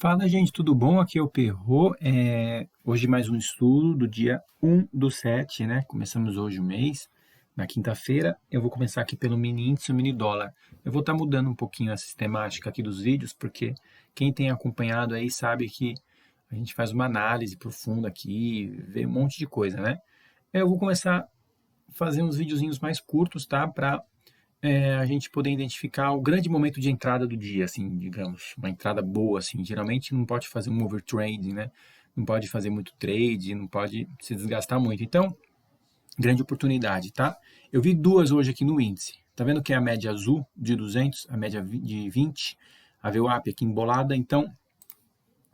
Fala, gente, tudo bom? Aqui é o Perro. Hoje mais um estudo do dia 1/7, né? Começamos hoje o mês. Na quinta-feira, eu vou começar aqui pelo mini índice e o mini dólar. Eu vou estar mudando um pouquinho a sistemática aqui dos vídeos, porque quem tem acompanhado aí sabe que a gente faz uma análise profunda aqui, vê um monte de coisa, né? Eu vou começar a fazer uns videozinhos mais curtos, tá? Para a gente poder identificar o grande momento de entrada do dia, assim, digamos, uma entrada boa, assim. Geralmente não pode fazer um overtrading, né? Não pode fazer muito trade, não pode se desgastar muito. Então, grande oportunidade, tá? Eu vi duas hoje aqui no índice. Tá vendo que é a média azul de 200, a média de 20, a VWAP aqui embolada. Então,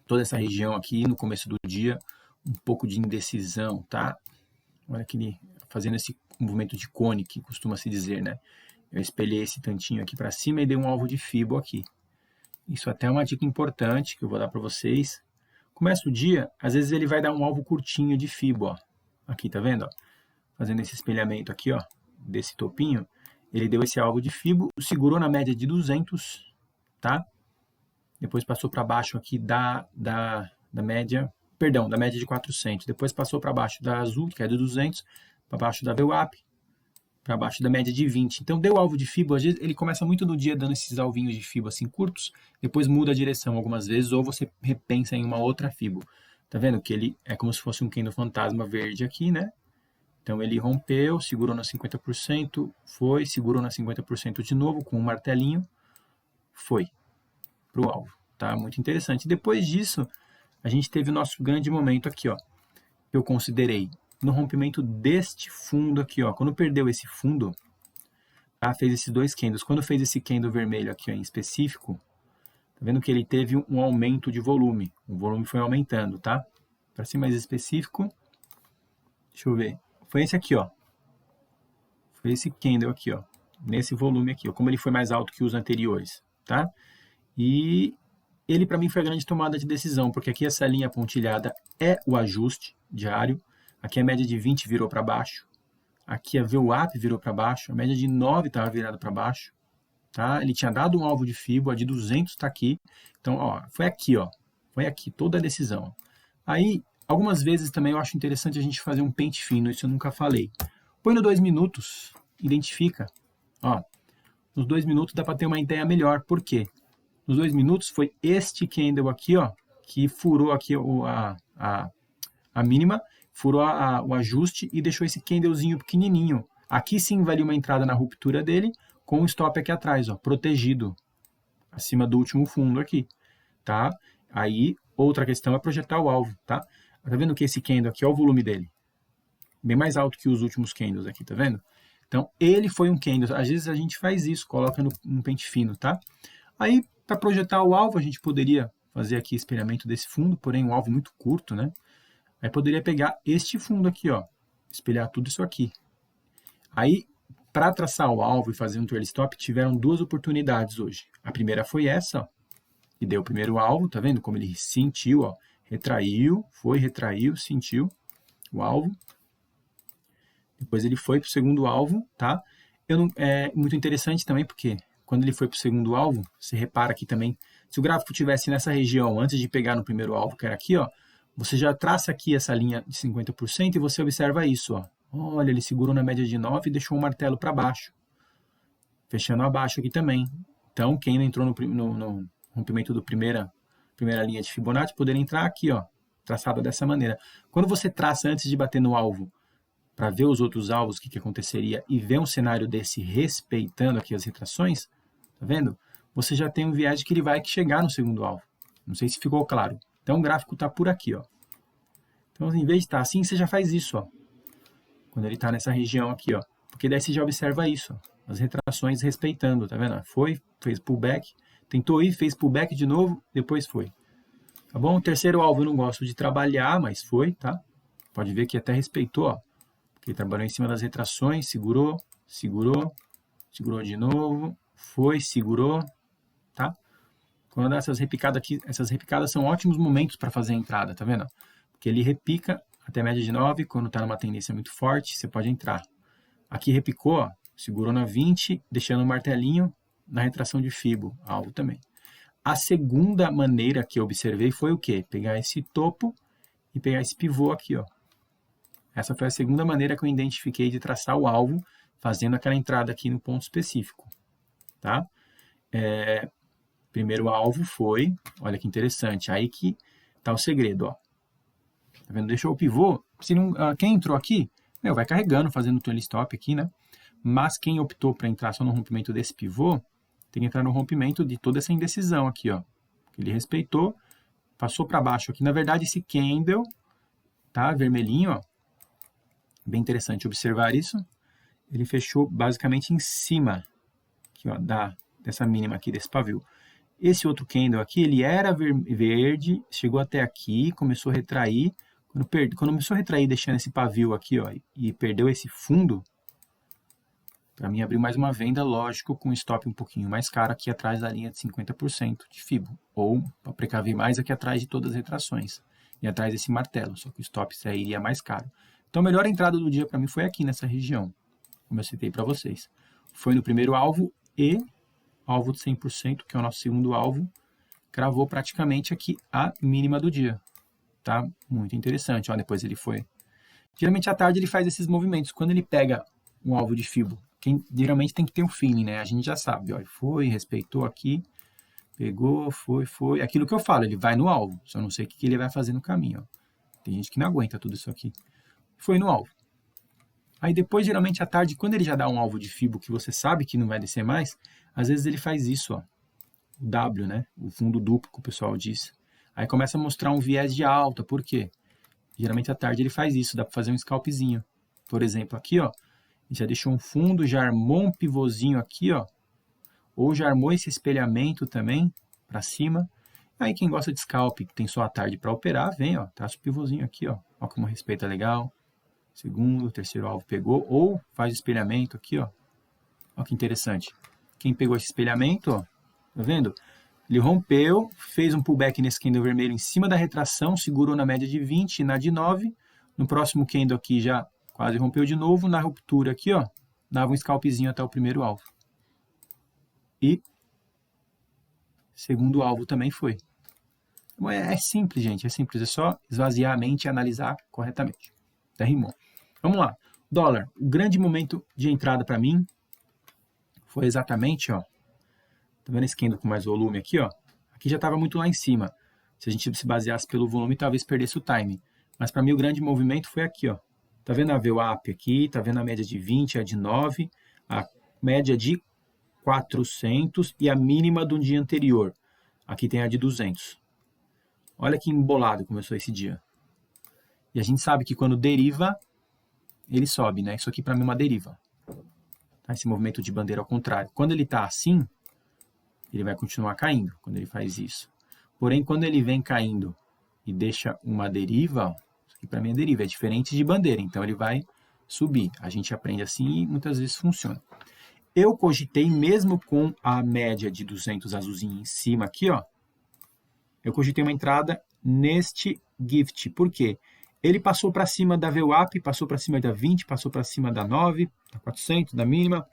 toda essa região aqui no começo do dia, um pouco de indecisão, tá? Olha aquele fazendo esse movimento de cone que costuma se dizer, né? Eu espelhei esse tantinho aqui para cima e dei um alvo de Fibo aqui. Isso até é uma dica importante que eu vou dar para vocês. Começa o dia, às vezes ele vai dar um alvo curtinho de Fibo, ó. Aqui, tá vendo? Ó? Fazendo esse espelhamento aqui, ó, desse topinho, ele deu esse alvo de Fibo, segurou na média de 200, tá? Depois passou para baixo aqui da média, perdão, da média de 400. Depois passou para baixo da azul, que é de 200, para baixo da VWAP, para baixo da média de 20. Então, deu alvo de Fibo, às vezes ele começa muito no dia dando esses alvinhos de Fibo assim curtos, depois muda a direção algumas vezes, ou você repensa em uma outra Fibo. Tá vendo que ele é como se fosse um candle fantasma verde aqui, né? Então, ele rompeu, segurou na 50%, foi, segurou na 50% de novo, com um martelinho, foi para o alvo, tá? Muito interessante. Depois disso, a gente teve o nosso grande momento aqui, ó, que eu considerei no rompimento deste fundo aqui, ó. Quando perdeu esse fundo, tá? Fez esses dois candles. Quando fez esse candle vermelho aqui, ó, em específico, tá vendo que ele teve um aumento de volume. O volume foi aumentando, tá? Para ser mais específico, deixa eu ver. Foi esse aqui, ó. Foi esse candle aqui, ó. Nesse volume aqui, ó. Como ele foi mais alto que os anteriores, tá? E ele, para mim, foi a grande tomada de decisão, porque aqui essa linha pontilhada é o ajuste diário. Aqui a média de 20 virou para baixo. Aqui a VWAP virou para baixo. A média de 9 estava virada para baixo. Tá? Ele tinha dado um alvo de Fibo, a de 200 está aqui. Então, ó, foi aqui, ó. Foi aqui, toda a decisão. Aí, algumas vezes também eu acho interessante a gente fazer um pente fino, isso eu nunca falei. Põe no 2 minutos, identifica. Ó, nos 2 minutos dá para ter uma ideia melhor. Por quê? Nos 2 minutos foi este candle aqui, ó, que furou aqui a mínima, furou o ajuste e deixou esse candlezinho pequenininho. Aqui sim valia uma entrada na ruptura dele, com o stop aqui atrás, ó, protegido, acima do último fundo aqui, tá? Aí, outra questão é projetar o alvo, tá? Tá vendo que esse candle aqui, ó, o volume dele, bem mais alto que os últimos candles aqui, tá vendo? Então, ele foi um candle. Às vezes a gente faz isso, coloca no pente fino, tá? Aí, para projetar o alvo, a gente poderia fazer aqui espelhamento desse fundo, porém um alvo muito curto, né? Aí poderia pegar este fundo aqui, ó, espelhar tudo isso aqui. Aí, para traçar o alvo e fazer um trail stop, tiveram duas oportunidades hoje. A primeira foi essa, ó, que deu o primeiro alvo, tá vendo como ele sentiu, ó, retraiu, foi, retraiu, sentiu o alvo. Depois ele foi para o segundo alvo, tá? É muito interessante também porque quando ele foi para o segundo alvo, você repara aqui também, se o gráfico tivesse nessa região antes de pegar no primeiro alvo, que era aqui, ó, você já traça aqui essa linha de 50% e você observa isso, ó. Olha, ele segurou na média de 9 e deixou o martelo para baixo. Fechando abaixo aqui também. Então, quem não entrou no rompimento do primeira linha de Fibonacci, poderia entrar aqui, ó, traçada dessa maneira. Quando você traça antes de bater no alvo, para ver os outros alvos, o que aconteceria, e ver um cenário desse respeitando aqui as retrações, tá vendo? Você já tem um viés de que ele vai chegar no segundo alvo. Não sei se ficou claro. Então, o gráfico está por aqui, ó. Então, em vez de estar assim, você já faz isso, ó. Quando ele está nessa região aqui, ó. Porque daí você já observa isso, ó. As retrações respeitando, tá vendo? Foi, fez pullback, tentou ir, fez pullback de novo, depois foi. Tá bom? O terceiro alvo eu não gosto de trabalhar, mas foi, tá? Pode ver que até respeitou, ó. Porque ele trabalhou em cima das retrações, segurou, segurou, segurou de novo, foi, segurou, tá? Quando dá essas repicadas aqui, essas repicadas são ótimos momentos para fazer a entrada, tá vendo? Porque ele repica até a média de 9, quando está numa tendência muito forte, você pode entrar. Aqui repicou, ó, segurou na 20, deixando o martelinho na retração de Fibo, alvo também. A segunda maneira que eu observei foi o quê? Pegar esse topo e pegar esse pivô aqui, ó. Essa foi a segunda maneira que eu identifiquei de traçar o alvo, fazendo aquela entrada aqui no ponto específico, tá? Primeiro alvo foi, olha que interessante, aí que tá o segredo, ó. Tá vendo? Deixou o pivô, se não, quem entrou aqui, vai carregando, fazendo o tail stop aqui, né? Mas quem optou para entrar só no rompimento desse pivô, tem que entrar no rompimento de toda essa indecisão aqui, ó. Ele respeitou, passou para baixo aqui. Na verdade, esse candle, tá? Vermelhinho, ó. Bem interessante observar isso. Ele fechou basicamente em cima aqui, ó, dessa mínima aqui, desse pavio. Esse outro candle aqui, ele era verde, chegou até aqui, começou a retrair. Quando começou a retrair, deixando esse pavio aqui, ó, e perdeu esse fundo, para mim abriu mais uma venda, lógico, com um stop um pouquinho mais caro aqui atrás da linha de 50% de FIBO. Ou, para precaver mais, aqui atrás de todas as retrações. E atrás desse martelo, só que o stop sairia mais caro. Então, a melhor entrada do dia para mim foi aqui nessa região, como eu citei para vocês. Foi no primeiro alvo e alvo de 100%, que é o nosso segundo alvo, cravou praticamente aqui a mínima do dia. Tá? Muito interessante. Ó, depois ele foi. Geralmente à tarde ele faz esses movimentos. Quando ele pega um alvo de FIBO, geralmente tem que ter um feeling, né? A gente já sabe. Ó, ele foi, respeitou aqui, pegou, foi. Aquilo que eu falo, ele vai no alvo. Só não sei o que ele vai fazer no caminho. Ó. Tem gente que não aguenta tudo isso aqui. Foi no alvo. Aí depois, geralmente à tarde, quando ele já dá um alvo de FIBO que você sabe que não vai descer mais, às vezes ele faz isso, ó. O W, né? O fundo duplo que o pessoal diz. Aí começa a mostrar um viés de alta. Por quê? Geralmente à tarde ele faz isso, dá para fazer um scalpzinho. Por exemplo, aqui, ó, já deixou um fundo, já armou um pivôzinho aqui, ó, ou já armou esse espelhamento também para cima. Aí quem gosta de scalp, que tem só a tarde para operar, vem, ó, traça o pivôzinho aqui, ó, como respeita legal. Segundo, terceiro alvo pegou, ou faz o espelhamento aqui, ó. Ó que interessante. Quem pegou esse espelhamento, ó, tá vendo? Ele rompeu, fez um pullback nesse candle vermelho em cima da retração, segurou na média de 20 e na de 9. No próximo candle aqui já quase rompeu de novo. Na ruptura aqui, ó, dava um scalpzinho até o primeiro alvo. E segundo alvo também foi. É simples, gente, é simples. É só esvaziar a mente e analisar corretamente. Até rimou. Vamos lá. Dólar. O grande momento de entrada para mim foi exatamente, ó, tá vendo esse candle com mais volume aqui, ó? Aqui já estava muito lá em cima. Se a gente se baseasse pelo volume, talvez perdesse o time. Mas para mim o grande movimento foi aqui, ó. Tá vendo a VWAP aqui? Tá vendo a média de 20, a de 9, a média de 400 e a mínima do dia anterior. Aqui tem a de 200. Olha que embolado começou esse dia. E a gente sabe que quando deriva, ele sobe, né? Isso aqui para mim é uma deriva. Tá? Esse movimento de bandeira ao contrário. Quando ele tá assim, ele vai continuar caindo quando ele faz isso. Porém, quando ele vem caindo e deixa uma deriva, ó, isso aqui para mim é deriva, é diferente de bandeira, então ele vai subir. A gente aprende assim e muitas vezes funciona. Eu cogitei, mesmo com a média de 200 azulzinho em cima aqui, ó, eu cogitei uma entrada neste gift. Por quê? Ele passou para cima da VWAP, passou para cima da 20, passou para cima da 9, da 400, da mínima.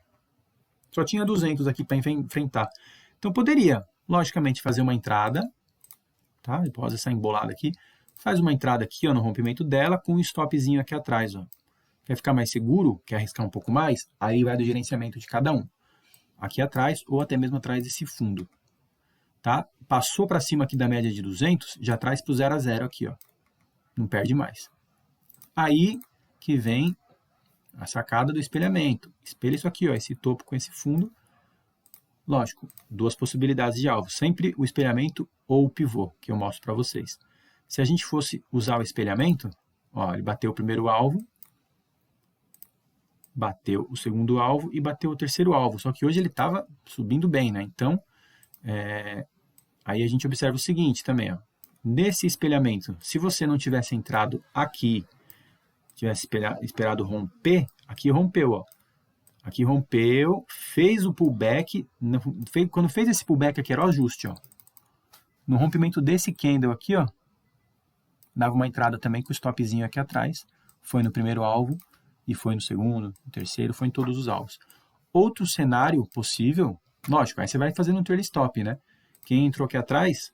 Só tinha 200 aqui para enfrentar. Então, poderia, logicamente, fazer uma entrada, tá? Depois essa embolada aqui, faz uma entrada aqui, ó, no rompimento dela, com um stopzinho aqui atrás, ó. Quer ficar mais seguro? Quer arriscar um pouco mais? Aí vai do gerenciamento de cada um. Aqui atrás, ou até mesmo atrás desse fundo, tá? Passou para cima aqui da média de 200, já traz para o 0 a 0 aqui, ó. Não perde mais. Aí que vem a sacada do espelhamento. Espelha isso aqui, ó, esse topo com esse fundo. Lógico, duas possibilidades de alvo. Sempre o espelhamento ou o pivô, que eu mostro para vocês. Se a gente fosse usar o espelhamento, ó, ele bateu o primeiro alvo, bateu o segundo alvo e bateu o terceiro alvo. Só que hoje ele estava subindo bem, né? Então, aí a gente observa o seguinte também, ó. Nesse espelhamento, se você não tivesse entrado aqui, tivesse esperado romper, aqui rompeu, ó. Aqui rompeu, fez o pullback, quando fez esse pullback aqui era o ajuste, ó. No rompimento desse candle aqui, ó, dava uma entrada também com o stopzinho aqui atrás, foi no primeiro alvo, e foi no segundo, no terceiro, foi em todos os alvos. Outro cenário possível, lógico, aí você vai fazendo um trail stop, né? Quem entrou aqui atrás,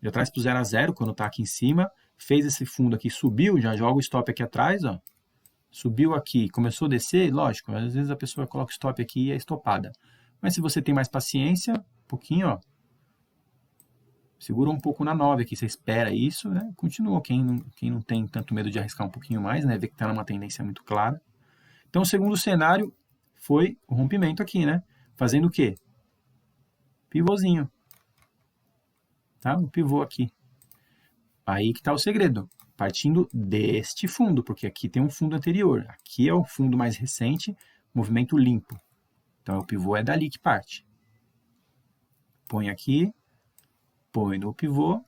já traz para o 0 a 0 quando está aqui em cima, fez esse fundo aqui, subiu, já joga o stop aqui atrás, ó. Subiu aqui, começou a descer, lógico, às vezes a pessoa coloca o stop aqui e é estopada. Mas se você tem mais paciência, um pouquinho, ó, segura um pouco na 9 aqui, você espera isso, né? Continua, quem não tem tanto medo de arriscar um pouquinho mais, né? Vê que está numa tendência muito clara. Então, o segundo cenário foi o rompimento aqui, né? Fazendo o quê? Pivôzinho. Tá? Um pivô aqui. Aí que está o segredo. Partindo deste fundo, porque aqui tem um fundo anterior. Aqui é o fundo mais recente, movimento limpo. Então, o pivô é dali que parte. Põe aqui, põe no pivô.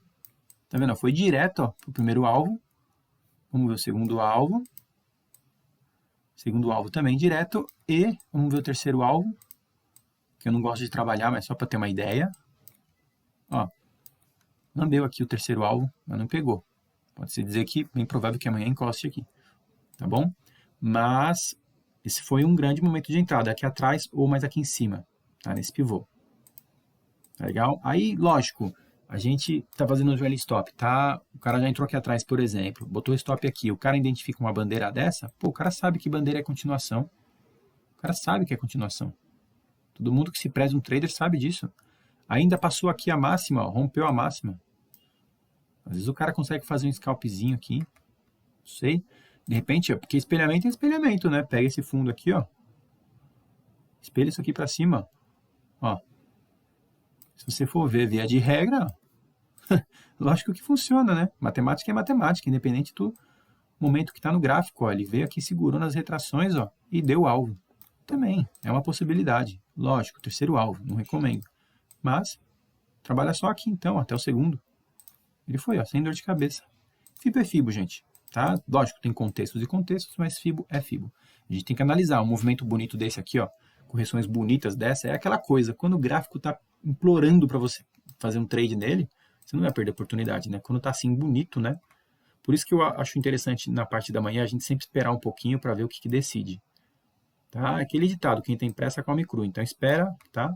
Tá vendo? Foi direto para o primeiro alvo. Vamos ver o segundo alvo. Segundo alvo também direto. E vamos ver o terceiro alvo, que eu não gosto de trabalhar, mas só para ter uma ideia. Ó, lambeu aqui o terceiro alvo, mas não pegou. Pode-se dizer que é bem provável que amanhã encoste aqui, tá bom? Mas esse foi um grande momento de entrada, aqui atrás ou mais aqui em cima, tá? Nesse pivô. Tá legal? Aí, lógico, a gente tá fazendo o joelho stop, tá? O cara já entrou aqui atrás, por exemplo, botou o stop aqui, o cara identifica uma bandeira dessa, pô, o cara sabe que bandeira é continuação. O cara sabe que é continuação. Todo mundo que se preza um trader sabe disso. Ainda passou aqui a máxima, ó, rompeu a máxima. Às vezes o cara consegue fazer um scalpzinho aqui, não sei. De repente, ó, porque espelhamento é espelhamento, né? Pega esse fundo aqui, ó. Espelha isso aqui para cima, ó. Se você for ver via de regra, ó, lógico que funciona, né? Matemática é matemática, independente do momento que está no gráfico, ó. Ele veio aqui, segurou nas retrações, ó, e deu o alvo. Também é uma possibilidade. Lógico, terceiro alvo, não recomendo. Mas, trabalha só aqui então, até o segundo. Ele foi, ó, sem dor de cabeça. Fibo é Fibo, gente. Tá? Lógico, tem contextos e contextos, mas Fibo é Fibo. A gente tem que analisar. Um movimento bonito desse aqui, ó, correções bonitas dessa, é aquela coisa. Quando o gráfico está implorando para você fazer um trade nele, você não vai perder a oportunidade, né? Quando está assim bonito, né? Por isso que eu acho interessante na parte da manhã a gente sempre esperar um pouquinho para ver o que decide. Tá? Aquele ditado, quem tem pressa come cru. Então espera, tá?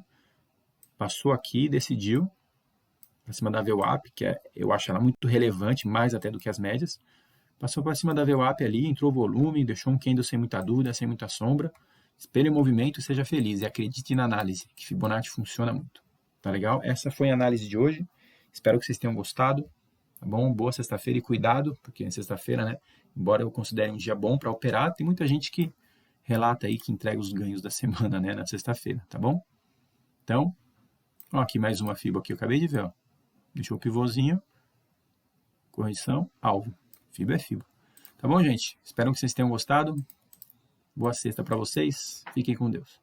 Passou aqui, decidiu. Para cima da VWAP, que eu acho ela muito relevante, mais até do que as médias. Passou para cima da VWAP ali, entrou volume, deixou um candle sem muita dúvida, sem muita sombra. Espelhe o movimento e seja feliz. E acredite na análise, que Fibonacci funciona muito. Tá legal? Essa foi a análise de hoje. Espero que vocês tenham gostado. Tá bom? Boa sexta-feira e cuidado, porque é sexta-feira, né? Embora eu considere um dia bom para operar, tem muita gente que relata aí que entrega os ganhos da semana, né? Na sexta-feira, tá bom? Então, ó, aqui mais uma FIBO que eu acabei de ver, ó. Deixou o pivôzinho, correção, alvo. Fibo é Fibo. Tá bom, gente? Espero que vocês tenham gostado. Boa sexta para vocês. Fiquem com Deus.